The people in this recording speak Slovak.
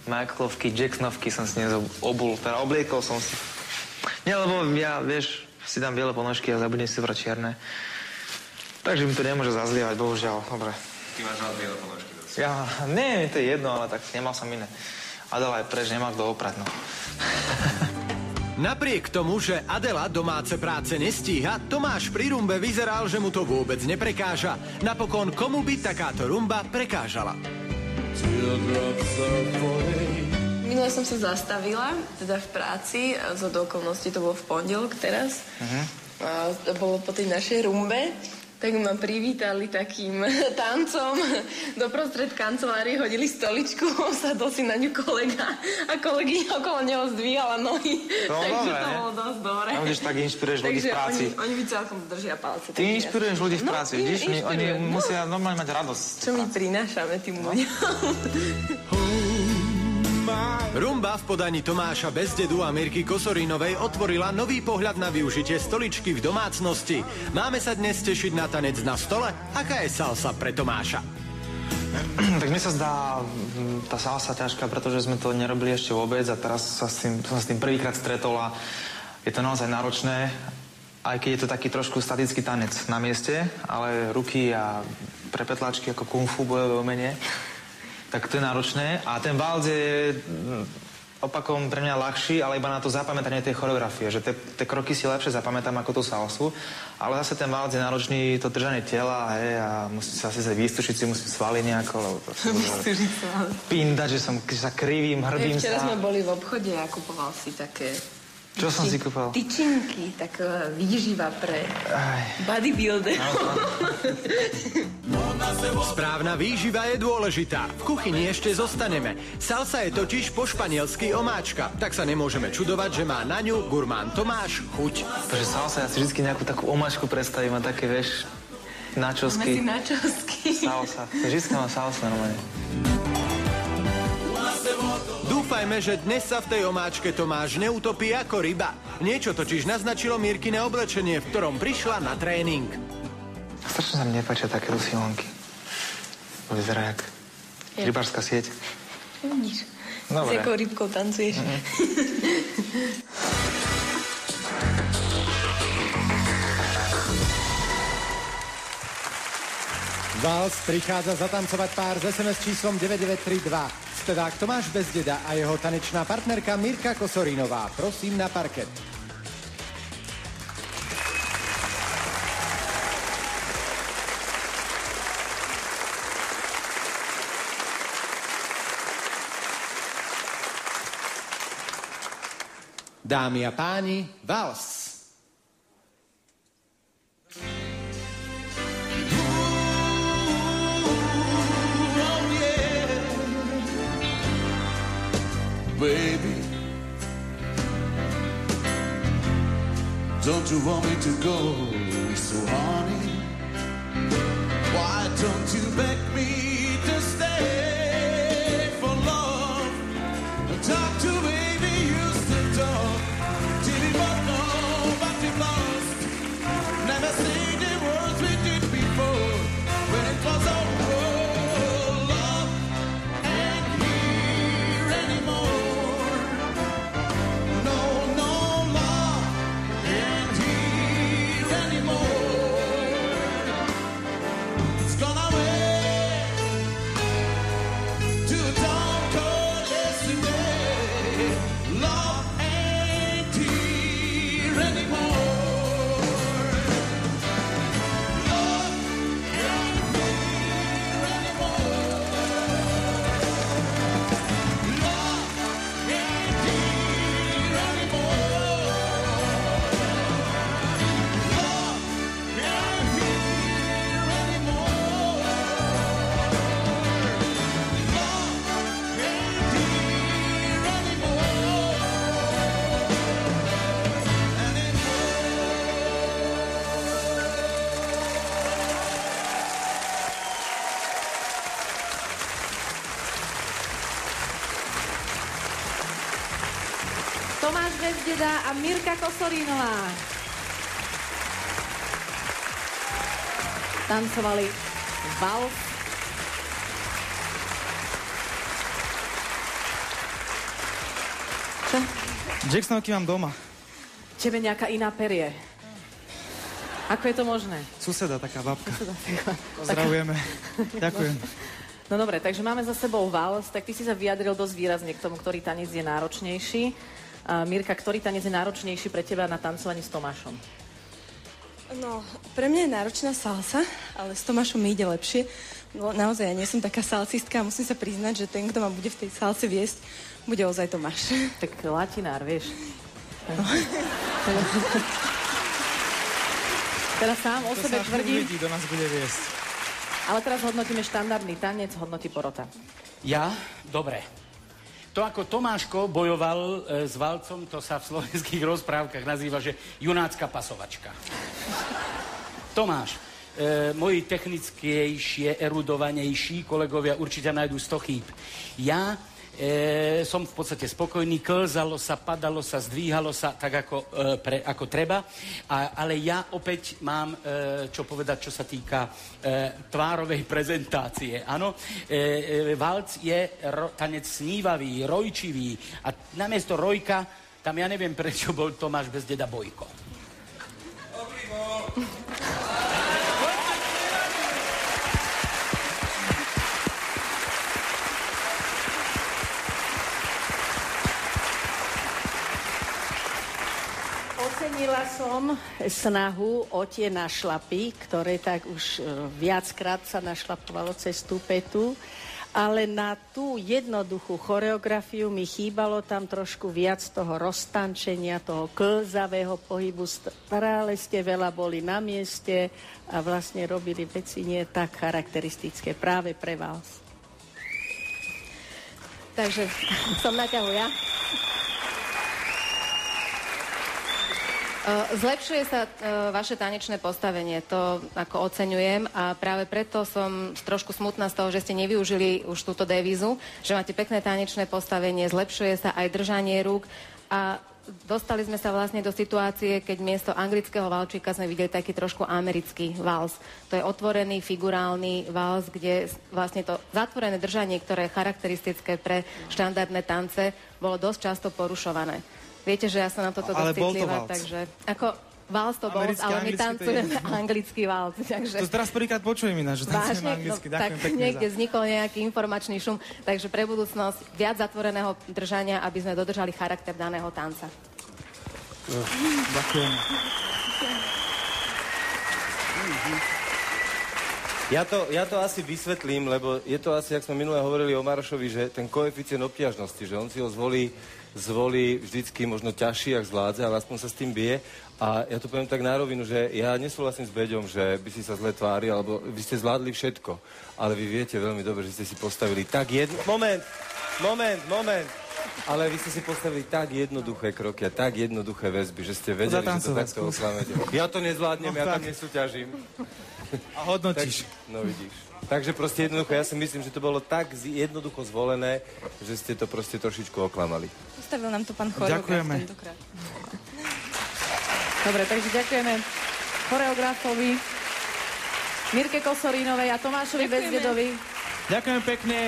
Michaelovky, Jacksonovky som si obul, teda obliekol som si. Nie, lebo ja, vieš, si dám biele ponožky a zabudnem si vrať čierne. Takže mi to nemôže zazlievať, bohužiaľ. Dobre. Ty máš rád biele ponožky dosť. Ja, nie, to je jedno, ale tak nemal som iné. Adela je preč, nemal kto oprať, no. Napriek tomu, že Adela domáce práce nestíha, Tomáš pri rumbe vyzeral, že mu to vôbec neprekáža. Napokon, komu by takáto rumba prekážala? Minule som sa zastavila, teda v práci, zo okolností to bolo v pondelok teraz. Bolo po tej našej rumbe. Tak ma privítali takým tancom. Doprostred kancelárie hodili stoličku, sadol si na ňu kolega a kolegyňa okolo neho zdvíhala nohy. No, takže dobre, to bolo dosť dobre. No, vidíš, tak inšpiruješ ľudí v práci. Oni mi celkom držia palce. Ty inšpiruješ ľudí v práci, vidíš? Oni musia normálne mať radosť. Čo my prinášame tým ľuďom? Rumba v podaní Tomáša Bezdedu a Mirky Kosorínovej otvorila nový pohľad na využitie stoličky v domácnosti. Máme sa dnes tešiť na tanec na stole? Aká je salsa pre Tomáša? Tak mi sa zdá tá salsa ťažká, pretože sme to nerobili ešte vôbec a teraz som s tým prvýkrát stretol a je to naozaj náročné, aj keď je to taký trošku statický tanec na mieste, ale ruky a prepetlačky ako kung fu, bojové umenie, tak to je náročné a ten valc je opakom pre mňa ľahší, ale iba na to zapamätanie tej choreografie, že tie kroky si lepšie zapamätám ako tú salsu, ale zase ten valc je náročný, to držanie tela, hej, a musím sa asi vystušiť si, musím svaly nejako, lebo Vystušiť svaly. Pindať, že sa krivím, hrbím sa. Včera sme boli v obchode a kupoval si také... Čo som si kúpal? Tyčinky, taková výživa pre bodybuilder. Správna výživa je dôležitá. V kuchyni ešte zostaneme. Salsa je totiž po španielsky omáčka, tak sa nemôžeme čudovať, že má na ňu gurmán Tomáš chuť. Takže salsa, ja si vždy nejakú takú omáčku predstavím a také, vieš, načosky. Máme si načosky. Salsa. Vždy mám salsa normálne. Dúfajme, že dnes sa v tej omáčke Tomáš neutopí ako ryba. Niečo totiž naznačilo Mirkine oblečenie, v ktorom prišla na tréning. Strašne sa mi nepáčia takéto silonky. Vyzerá jak rybárska sieť. Vidíš, Dobre. s jakou rybkou tancuješ. Vals prichádza zatancovať pár z SMS číslom 9932. Spevák Tomáš Bezdeda a jeho tanečná partnerka Mirka Kosorínová. Prosím na parket. Dámy a páni, vals. Baby, don't you want me to go? So honey, why don't you beg me to stay for love? Talk to baby, used to talk till we both know what we lost. Never say the words we did before when it was over. Love ain't here anymore. No, no, love ain't here anymore. It's gone away to a town called yesterday. Love ain't here anymore. Love ain't here anymore. Love ain't here anymore. Love ain't here anymore. Love ain't here Tomáš Bezdeda a Mirka Kosorínová tancovali vals. Jacksonovky mám doma. Tebe nejaká iná perie. Ako je to možné? Suseda, taká babka. Pozdravujeme. Ďakujem. No dobre, takže máme za sebou vals, tak ty si sa vyjadril dosť výrazne k tomu, ktorý tanec je náročnejší. Mirka, ktorý tanec je náročnejší pre teba na tancovaní s Tomášom? No, pre mňa je náročná salsa, ale s Tomášom mi ide lepšie. No, naozaj, ja nie som taká salsistka a musím sa priznať, že ten, kto ma bude v tej salse viesť, bude ozaj Tomáš. Tak latinár, vieš. No. Teraz sám o sebe tvrdí... Ľudí do nás bude viesť. Ale teraz hodnotíme štandardný tanec, hodnotí porota. Ja? Dobre. To, ako Tomáško bojoval s valcom, to sa v slovenských rozprávkach nazýva, že junácka pasovačka. Tomáš, moji technickejšie, erudovanejší kolegovia určite nájdú 100 chýb. Ja som v podstate spokojný, klzalo sa, padalo sa, zdvíhalo sa tak ako treba, ale ja opäť mám čo povedať, čo sa týka tvárovej prezentácie. Áno, valc je tanec snívavý, rojčivý a namiesto Rojka, tam ja neviem, prečo bol Tomáš Bezdeda Bojko. Ocenila som snahu o tie našlapy, ktoré tak už viackrát sa našlapovalo cez tú petu, ale na tú jednoduchú choreografiu mi chýbalo tam trošku viac toho roztančenia, toho klzavého pohybu. Stále ste veľa boli na mieste a vlastne robili veci nie tak charakteristické práve pre vás. Takže som na ťahu ja. Zlepšuje sa vaše tanečné postavenie, to ako oceňujem a práve preto som trošku smutná z toho, že ste nevyužili už túto devízu, že máte pekné tanečné postavenie, zlepšuje sa aj držanie rúk a dostali sme sa vlastne do situácie, keď miesto anglického valčíka sme videli taký trošku americký vals. To je otvorený, figurálny vals, kde vlastne to zatvorené držanie, ktoré je charakteristické pre štandardné tance, bolo dosť často porušované. Viete, že ja som na toto dosť citlivá, takže ako vals to bol, ale my tancujeme anglický vals. Takže... To teraz prvýkrát počujem ináč, že tancujeme anglicky. No, tak niekde vznikol nejaký informačný šum, takže pre budúcnosť viac zatvoreného držania, aby sme dodržali charakter daného tanca. Ďakujem. Ja to asi vysvetlím, lebo je to asi, jak sme minule hovorili o Marošovi, že ten koeficient obťažnosti, že on si ho zvolí vždycky možno ťažší, ak zvládze, ale aspoň sa s tým bije. A ja to poviem tak na rovinu, že ja nesúhlasím s Beďom, že by si sa zle tváril, alebo vy ste zvládli všetko. Ale vy viete veľmi dobre, že ste si postavili tak Moment. Ale vy ste si postavili tak jednoduché kroky a tak jednoduché väzby, že ste vedeli, že to takto oklamete. Ja to nezvládnem, ja tam nesúťažím. A hodnotíš. No vidíš. Takže proste jednoducho, ja si myslím, že to bolo tak jednoducho zvolené, že ste to proste trošičku oklamali. Postavil nám to pán choreograf tentokrát. Dobre, takže ďakujeme choreografovi Mirke Kosorínovej a Tomášovi Bezdedovi. Ďakujem pekne.